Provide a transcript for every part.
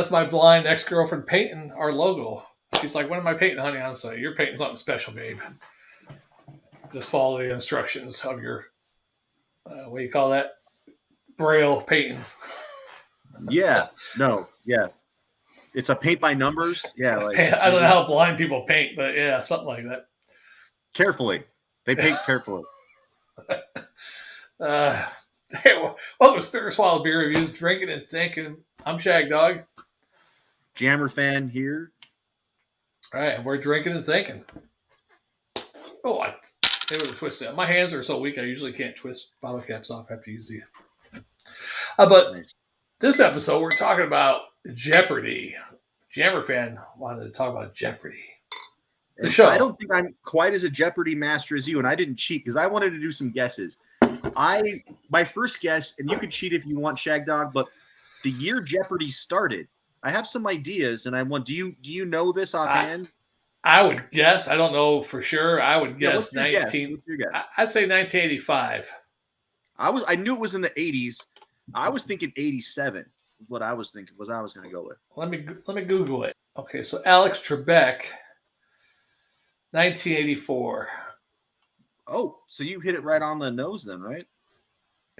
That's my blind ex-girlfriend painting our logo. She's like, "When am I painting, honey?" I'm like, "You're painting something special, babe. Just follow the instructions of your what do you call that? Braille painting." Yeah. No. Yeah. It's a paint by numbers. Yeah. Like I don't know how blind people paint, but yeah, something like that. Carefully. They paint carefully. Hey, welcome to Spitter Swallow Beer Reviews, drinking and thinking. I'm Shagdog. Jammer fan here. All right, and we're drinking and thinking. Oh, they would have twisted it. My hands are so weak, I usually can't twist bottle caps off. I have to use the. But Nice. this episode, we're talking about Jeopardy. Jammer fan wanted to talk about Jeopardy. The show. I don't think I'm quite as a Jeopardy master as you, and I didn't cheat because I wanted to do some guesses. My first guess, and you can cheat if you want, Shagdog, but the year Jeopardy started, I have some ideas, and I want. Do you know this offhand? I would guess. I don't know for sure. I would guess 19. What's your guess? I'd say 1985. I knew it was in the 80s. I was thinking 87. What I was thinking was I was going to go with. Let me Google it. Okay, so Alex Trebek, 1984. Oh, so you hit it right on the nose then, right?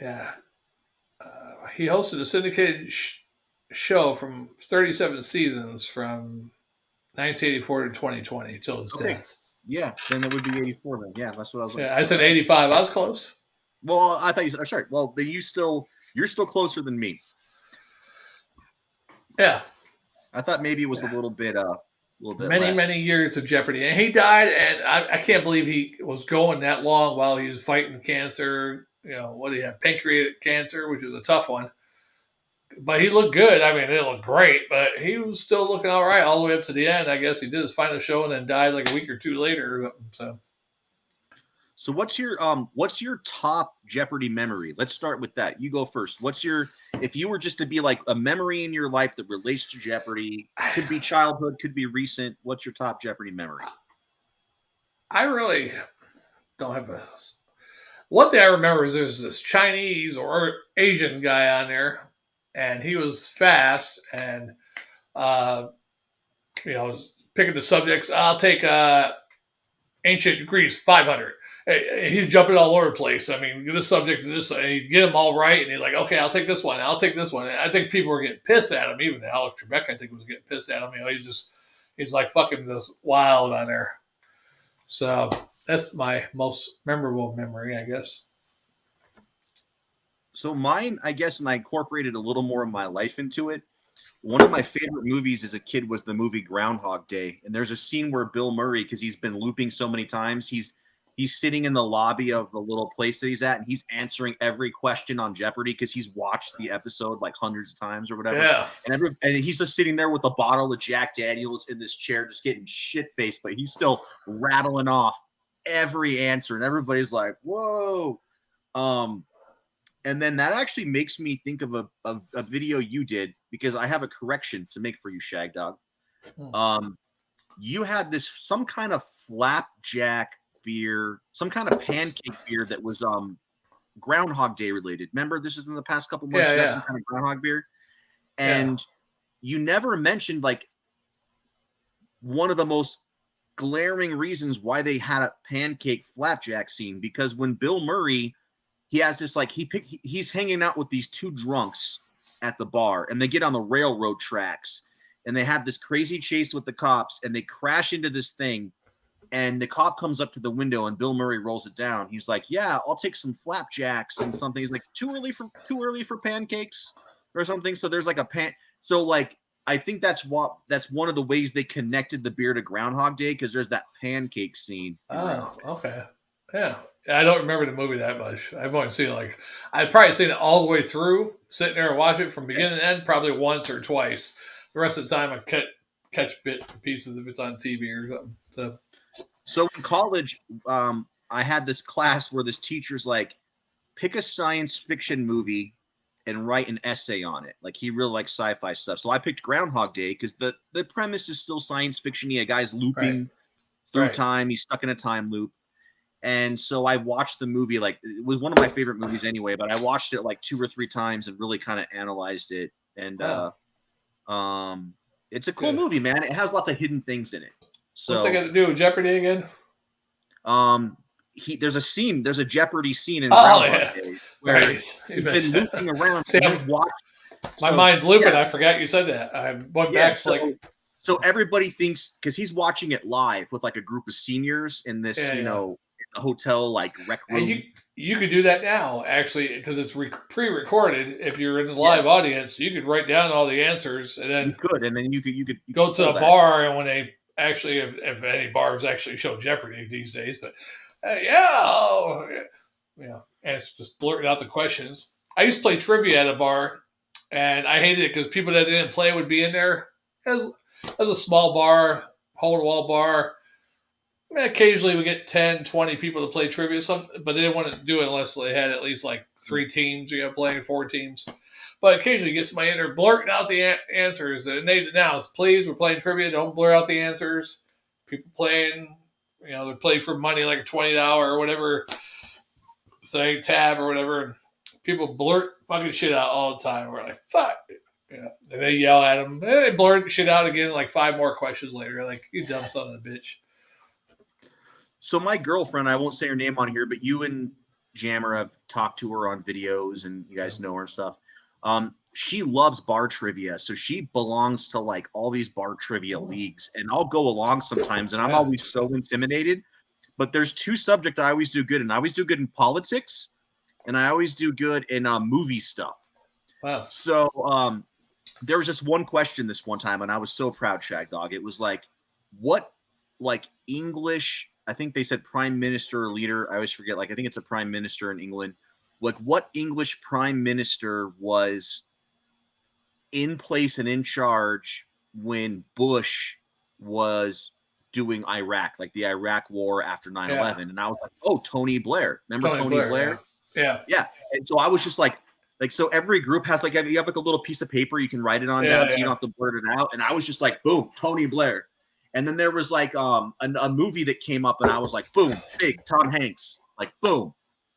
Yeah. He hosted a syndicated show from 37 seasons from 1984 to 2020 till his death. Yeah, then it would be 84 then. Yeah, that's what I was like. Yeah, I said 85. I was close. Well, I thought you said, sorry. Well, then you're still closer than me. Yeah. I thought maybe it was a little bit many years of Jeopardy. And he died, and I can't believe he was going that long while he was fighting cancer. You know, what did he have? Pancreatic cancer, which is a tough one. But he looked good. I mean, it looked great, but he was still looking all right all the way up to the end. I guess he did his final show and then died like a week or two later. So what's your top Jeopardy memory? Let's start with that. You go first. If you were just to be like a memory in your life that relates to Jeopardy, could be childhood, could be recent. What's your top Jeopardy memory? I really don't have a. One thing I remember is there's this Chinese or Asian guy on there, and he was fast and, was picking the subjects. I'll take ancient Greece, 500. He's jumping all over the place. I mean, this subject and this, and he'd get them all right, and he's like, okay, I'll take this one. I'll take this one. And I think people were getting pissed at him. Even Alex Trebek, I think, was getting pissed at him. You know, he's like fucking this wild on there. So that's my most memorable memory, I guess. So mine, I guess, and I incorporated a little more of my life into it. One of my favorite movies as a kid was the movie Groundhog Day. And there's a scene where Bill Murray, because he's been looping so many times, he's sitting in the lobby of the little place that he's at, and he's answering every question on Jeopardy because he's watched the episode like hundreds of times or whatever. Yeah. And he's just sitting there with a bottle of Jack Daniels in this chair, just getting shit-faced, but he's still rattling off every answer, and everybody's like, whoa. And then that actually makes me think of a video you did, because I have a correction to make for you, Shagdog. You had some kind of flapjack beer, some kind of pancake beer that was Groundhog Day related. Remember, this is in the past couple months. You got some kind of Groundhog beer, and you never mentioned like one of the most glaring reasons why they had a pancake flapjack scene, because when Bill Murray, he has this like he's hanging out with these two drunks at the bar, and they get on the railroad tracks, and they have this crazy chase with the cops, and they crash into this thing. And the cop comes up to the window, and Bill Murray rolls it down. He's like, "Yeah, I'll take some flapjacks and something." He's like, "Too early for pancakes or something." So there's like So like, I think that's one of the ways they connected the beer to Groundhog Day, because there's that pancake scene. Oh, okay, yeah. I don't remember the movie that much. I've only seen I've probably seen it all the way through, sitting there and watch it from beginning to end, probably once or twice. The rest of the time, I catch bits and pieces if it's on TV or something. So in college, I had this class where this teacher's like, pick a science fiction movie and write an essay on it. Like, he really likes sci-fi stuff. So I picked Groundhog Day because the premise is still science fiction-y. A guy's looping through time. He's stuck in a time loop. And so I watched the movie. Like, it was one of my favorite movies anyway, but I watched it like 2 or 3 times and really kind of analyzed it. And It's a cool movie, man. It has lots of hidden things in it. So what's that got to do with Jeopardy again? There's a Jeopardy scene in Oh Groundhog yeah, Day where right. he's been looping around. See, He's watched. My mind's looping. I forgot you said that. I went back. So everybody thinks because he's watching it live with like a group of seniors in this, in a hotel like rec room. And you could do that now, actually, because it's pre-recorded. If you're in the live audience, you could write down all the answers, and then you could go to a bar, and when they actually, if any bars actually show Jeopardy these days, but and it's just blurting out the questions. I used to play trivia at a bar, and I hated it because people that didn't play would be in there. It was a small bar, hole-in-the-wall bar. I mean, occasionally we get 10, 20 people to play trivia, but they didn't want to do it unless they had at least like 3 teams, playing 4 teams. But occasionally you get somebody in there blurting out the answers. And they announce, please, we're playing trivia, don't blur out the answers. People playing, they play for money like a $20 or whatever thing, tab or whatever. And people blurt fucking shit out all the time. We're like, fuck. And they yell at them. And they blurt shit out again like 5 more questions later. Like, you dumb son of a bitch. So my girlfriend, I won't say her name on here, but you and Jammer have talked to her on videos and you guys know her and stuff. She loves bar trivia. So she belongs to like all these bar trivia leagues, and I'll go along sometimes and I'm always so intimidated. But there's 2 subjects I always do good in. I always do good in politics and I always do good in movie stuff. Wow. So there was just one question this one time and I was so proud, Shagdog. It was like, what like English, I think they said prime minister or leader. I always forget. Like, I think it's a prime minister in England. Like, what English prime minister was in place and in charge when Bush was doing Iraq, like the Iraq war after 9/11? And I was like, oh, Tony Blair. Remember Tony Blair? Yeah. And so I was just like, so every group has like, you have like a little piece of paper you can write it on down so you don't have to blurt it out. And I was just like, boom, Tony Blair. And then there was like a movie that came up, and I was like, boom, big Tom Hanks, like boom,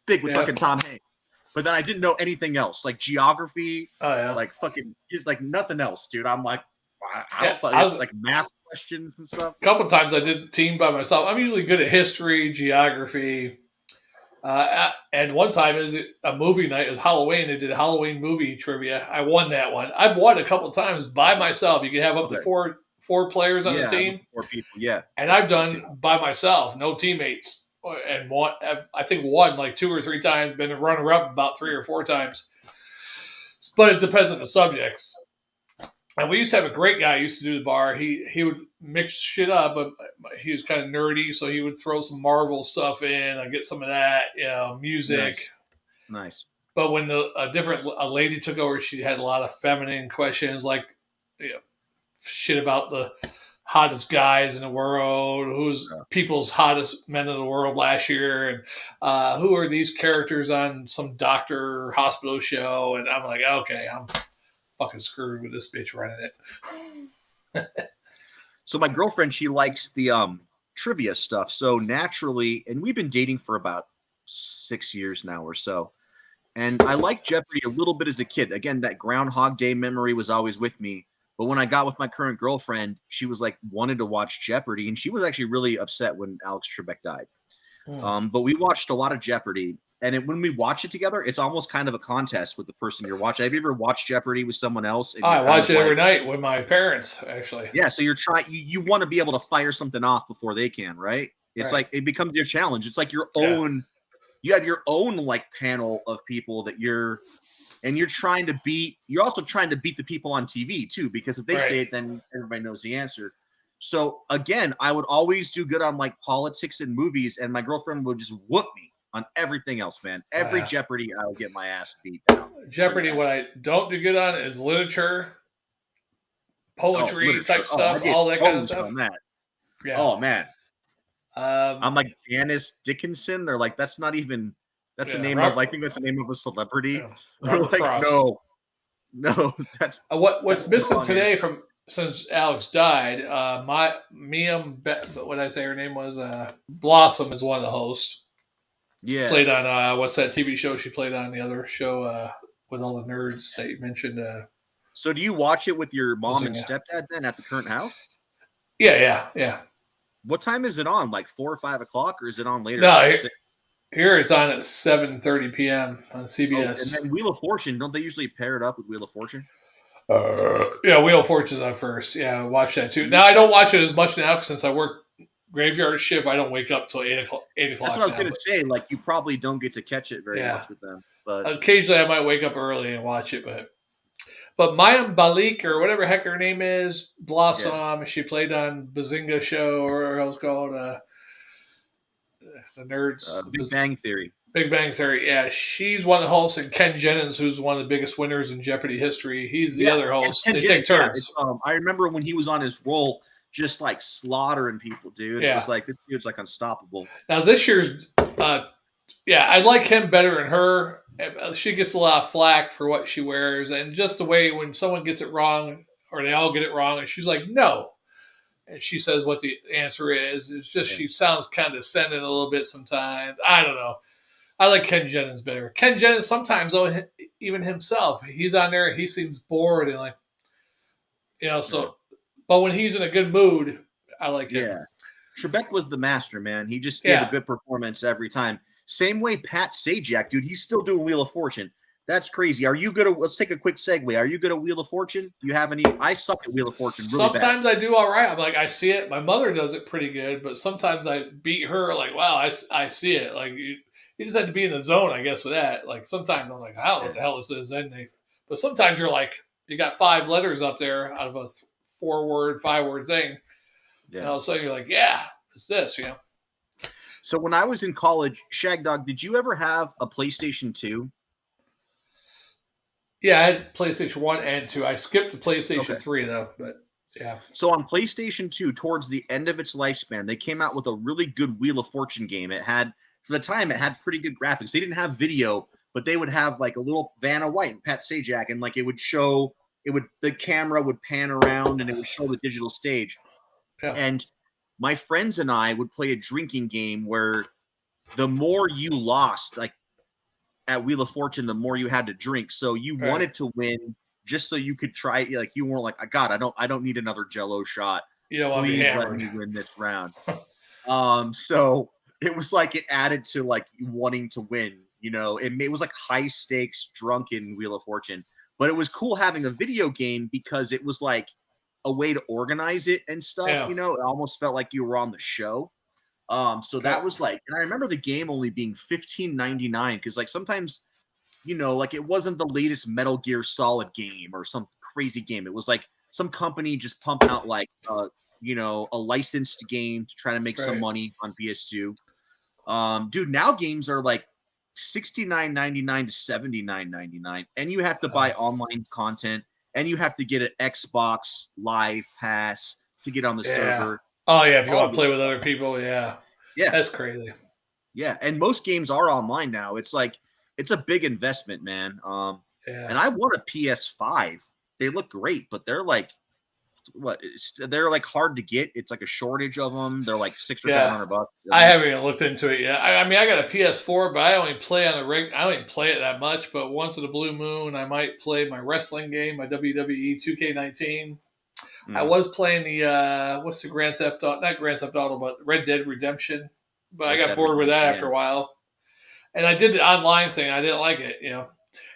big with fucking Tom Hanks. But then I didn't know anything else, like geography, like fucking, it's like nothing else, dude. I'm like, I was like math questions and stuff. A couple of times I did team by myself. I'm usually good at history, geography, and one time is a movie night. It was Halloween. They did a Halloween movie trivia. I won that one. I've won a couple of times by myself. You can have up to four players on the team. 4 people, And I've done by myself, no teammates. And I think won like 2 or 3 times, been a runner-up about 3 or 4 times. But it depends on the subjects. And we used to have a great guy who used to do the bar. He would mix shit up, but he was kind of nerdy, so he would throw some Marvel stuff in. I get some of that, music. Nice. But when a lady took over, she had a lot of feminine questions, like shit about the hottest guys in the world, who's people's hottest men in the world last year, and who are these characters on some doctor or hospital show. And I'm like, okay, I'm fucking screwed with this bitch running it. So my girlfriend, she likes the trivia stuff. So naturally, and we've been dating for about 6 years now or so. And I liked Jeopardy a little bit as a kid. Again, that Groundhog Day memory was always with me. But when I got with my current girlfriend, she was like, wanted to watch Jeopardy. And she was actually really upset when Alex Trebek died. But we watched a lot of Jeopardy. And when we watch it together, it's almost kind of a contest with the person you're watching. Have you ever watched Jeopardy with someone else? I watch it every night with my parents, actually. Yeah, so you're trying. You want to be able to fire something off before they can, right? It's like it becomes your challenge. It's like your own. You have your own like panel of people that you're trying to beat. You're also trying to beat the people on TV too, because if they say it, then everybody knows the answer. So again, I would always do good on like politics and movies, and my girlfriend would just whoop me on everything else, man. Every Jeopardy, I would get my ass beat down. Jeopardy, what I don't do good on is literature, poetry type stuff, all that kind of stuff. Yeah. Oh man. I'm like Janice Dickinson. They're like, that's not even. That's the name of. I think that's the name of a celebrity. Yeah. They're like, Frost. no. That's what's missing today since Alex died. Mayim, what did I say her name was? Blossom is one of the hosts. Yeah. Played on what's that TV show she played on, the other show with all the nerds that you mentioned? So do you watch it with your mom and Yeah. stepdad then at the current house? Yeah. What time is it on? Like 4 or 5 o'clock, or is it on later? No, Like 6? here it's on at 7:30 p.m. on Oh, and CBS. then Wheel of Fortune. Don't they usually pair it up with Wheel of Fortune? Yeah, Wheel of Fortune's on first. Yeah, I watch that too. Now I don't watch it as much now since I work graveyard shift. I don't wake up till 8 o'clock. 8 That's o'clock what I was now. gonna say. Like you probably don't get to catch it very Yeah, much with them. But occasionally I might wake up early and watch it, but Mayim Bialik or whatever heck her name is, yeah, Blossom. She played on Bazinga Show or else called the Nerds. Big Bang Theory. Big Bang Theory. Yeah, she's one of the hosts, and Ken Jennings, who's one of the biggest winners in Jeopardy history. He's the Yeah, other host. Ken They Jennings, take turns. I remember when he was on his roll, just like slaughtering people, dude. It Yeah. was like this dude's like unstoppable. Now this year's, yeah, I like him better than her. She gets a lot of flack for what she wears, and just the way when someone gets it wrong, or they all get it wrong, and she's like, "No," and she says what the answer is. It's just she sounds condescending a little bit sometimes. I don't know. I like Ken Jennings better. Ken Jennings sometimes, though, even himself, he's on there. He seems bored and like, so. But when he's in a good mood, I like him. Yeah. Trebek was the master, man. He just gave Yeah. a good performance every time. Same way Pat Sajak, dude. He's still doing Wheel of Fortune. That's crazy. Are you good at, let's take a quick segue. Are you good at Wheel of Fortune? Do you have any? I suck at Wheel of Fortune really Sometimes I do all right. I'm like, I see it. My mother does it pretty good, but sometimes I beat her. Like, wow, I see it. Like, you just had to be in the zone, I guess, with that. Like, sometimes I'm like, I don't know what the hell this is. But sometimes you're like, you got 5 letters up there out of a 4-word, 5-word thing. Yeah. And all of a sudden you're like, yeah, it's this, So when I was in college, Shagdog, did you ever have a PlayStation 2? Yeah, I had PlayStation 1 and 2. I skipped the PlayStation 3, though, but yeah. So on PlayStation 2, towards the end of its lifespan, they came out with a really good Wheel of Fortune game. It had, for the time, it had pretty good graphics. They didn't have video, but they would have like a little Vanna White and Pat Sajak, and like it would show, the camera would pan around and it would show the digital stage. Yeah. And my friends and I would play a drinking game where the more you lost, like at Wheel of Fortune, the more you had to drink. So you wanted to win just so you could try. Like you weren't like, God, I don't need another Jello shot. Please let me win this round. So it was like it added to like wanting to win. It was like high stakes, drunken Wheel of Fortune. But it was cool having a video game because it was like a way to organize it and stuff. Yeah. It almost felt like you were on the show. So that was like, and I remember the game only being $15.99 because like sometimes, like it wasn't the latest Metal Gear Solid game or some crazy game. It was like some company just pumping out like, a licensed game to try to make some money on PS2. Dude, now games are like $69.99 to $79.99, and you have to buy online content, and you have to get an Xbox Live Pass to get on the server. Oh yeah, if you want to play with other people, yeah, that's crazy. Yeah, and most games are online now. It's like it's a big investment, man. And I want a PS5. They look great, but they're like, they're like hard to get. It's like a shortage of them. They're like $600 or $700. I haven't even looked into it yet. I mean, I got a PS4, but I only play on the rig. I don't even play it that much. But once in a blue moon, I might play my wrestling game, my WWE 2K19. I was playing the what's the Grand Theft Auto? Not Grand Theft Auto, but Red Dead Redemption. But I got bored with that after a while. And I did the online thing. I didn't like it,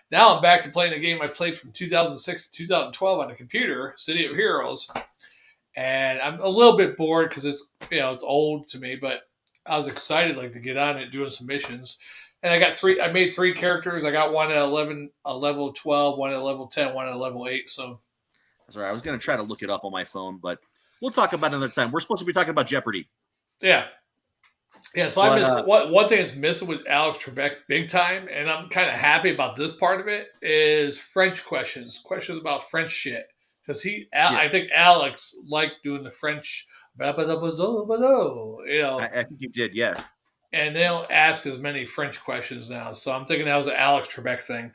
Now I'm back to playing a game I played from 2006 to 2012 on the computer, City of Heroes. And I'm a little bit bored because it's, it's old to me, but I was excited to get on it, doing some missions. And I made 3 characters. I got one at level 12, one at level 10, one at level 8. So that's all right. I was going to try to look it up on my phone, but we'll talk about it another time. We're supposed to be talking about Jeopardy. Yeah. Yeah, so I miss one thing that's missing with Alex Trebek big time, and I'm kind of happy about this part of it, is French questions about French shit. Because I think Alex liked doing the French, I think he did, yeah. And they don't ask as many French questions now, so I'm thinking that was an Alex Trebek thing.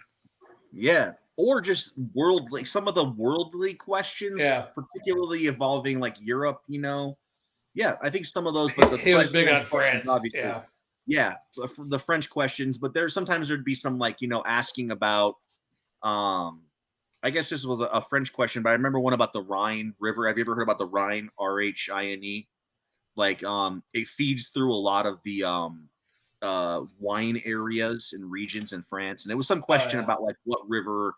Yeah, or just worldly, some of the worldly questions, particularly involving like Europe, Yeah, I think some of those. But he was big on France. Obviously. Yeah, the French questions. But sometimes there'd be some asking about, I guess this was a French question, but I remember one about the Rhine River. Have you ever heard about the Rhine? Rhine. Like it feeds through a lot of the wine areas and regions in France, and there was some question about like what river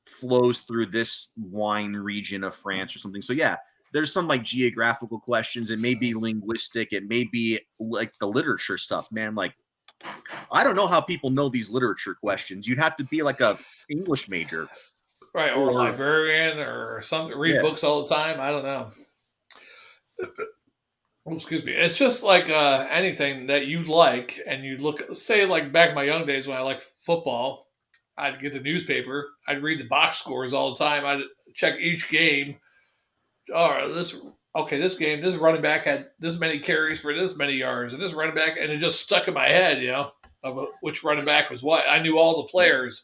flows through this wine region of France or something. So yeah, there's some like geographical questions. It may be linguistic. It may be like the literature stuff, man. Like I don't know how people know these literature questions. You'd have to be like a English major, right, or a librarian or something. Read books all the time. I don't know. Oh, excuse me. It's just like anything that you like, and you look. Say like back in my young days when I liked football, I'd get the newspaper. I'd read the box scores all the time. I'd check each game. Oh, this game, this running back had this many carries for this many yards, and this running back, and it just stuck in my head, of which running back was what. I knew all the players.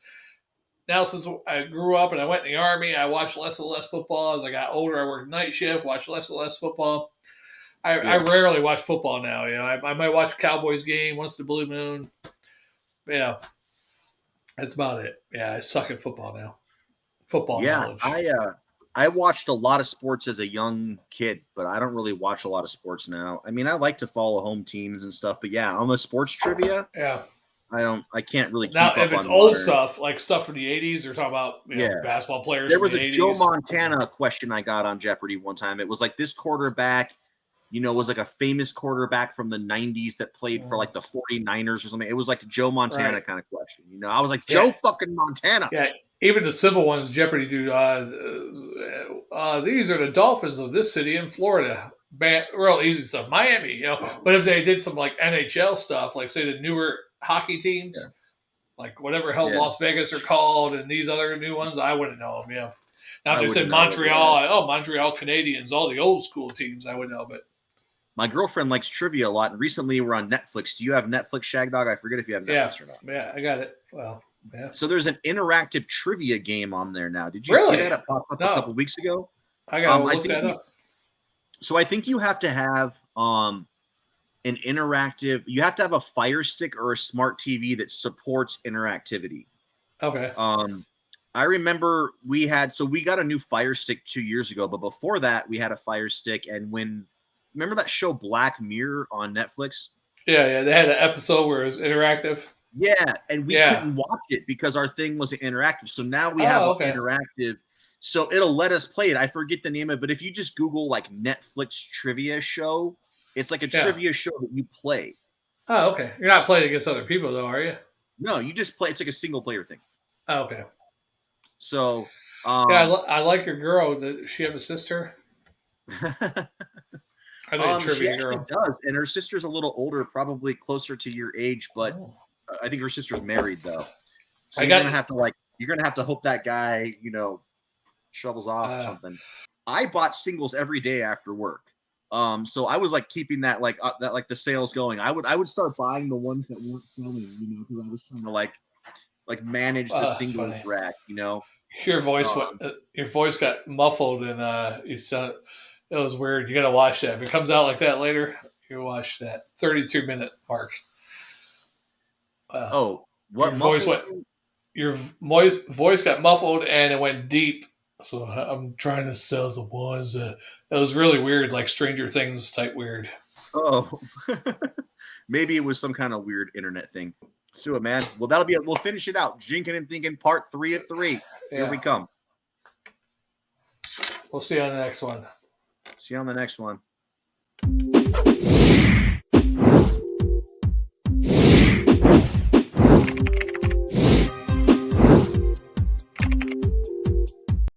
Now, since I grew up and I went in the Army, I watched less and less football. As I got older, I worked night shift, watched less and less football. I rarely watch football now. I might watch a Cowboys game once in the blue moon. Yeah, that's about it. Yeah, I suck at football now. Football knowledge. I watched a lot of sports as a young kid, but I don't really watch a lot of sports now. I mean, I like to follow home teams and stuff, but yeah, on the sports trivia, I can't really keep up if it's old stuff, like stuff from the 80s, they're talking about basketball players. There was a Joe Montana question I got on Jeopardy one time. It was like this quarterback, was like a famous quarterback from the 90s that pplayed for like the 49ers or something. It was like a Joe Montana kind of question. I was like, Joe fucking Montana. Yeah, even the civil ones Jeopardy do. These are the Dolphins of this city in Florida. Real easy stuff. Miami, But if they did some like NHL stuff, like say the newer hockey teams, like whatever hell Las Vegas are called, and these other new ones, I wouldn't know them. Now if they said Montreal, Montreal Canadiens, all the old school teams, I would know. But my girlfriend likes trivia a lot, and recently we're on Netflix. Do you have Netflix, Shagdog? I forget if you have Netflix or not. Yeah, I got it. Well, yeah. So there's an interactive trivia game on there now. Did you see that? It popped up a couple weeks ago. I got to look that up. So I think you have to have an interactive. You have to have a Fire Stick or a smart TV that supports interactivity. Okay. I remember we got a new Fire Stick 2 years ago, but before that we had a Fire Stick, and remember that show Black Mirror on Netflix? Yeah. They had an episode where it was interactive. Yeah, and we couldn't watch it because our thing wasn't interactive. So now we have interactive. So it'll let us play it. I forget the name of it, but if you just Google like Netflix trivia show, it's like a trivia show that you play. Oh, okay. You're not playing against other people though, are you? No, you just play. It's like a single player thing. Oh, okay. So I like your girl. Does she have a sister? She actually does, and her sister's a little older, probably closer to your age, but I think her sister's married though. So you're gonna have to hope that guy, shovels off or something. I bought singles every day after work, so I was like keeping that the sales going. I would start buying the ones that weren't selling, because I was trying to like manage the singles rack, Your voice got muffled, and you said. It was weird. You got to watch that. If it comes out like that later, you watch that 32-minute mark. What your voice got muffled and it went deep. So I'm trying to sell the ones that it was really weird, like Stranger Things type weird. Oh, maybe it was some kind of weird internet thing. Let's do it, man. Well, we'll finish it out. Jinking and Thinking part 3 of 3. Here we come. We'll see you on the next one. See you on the next one.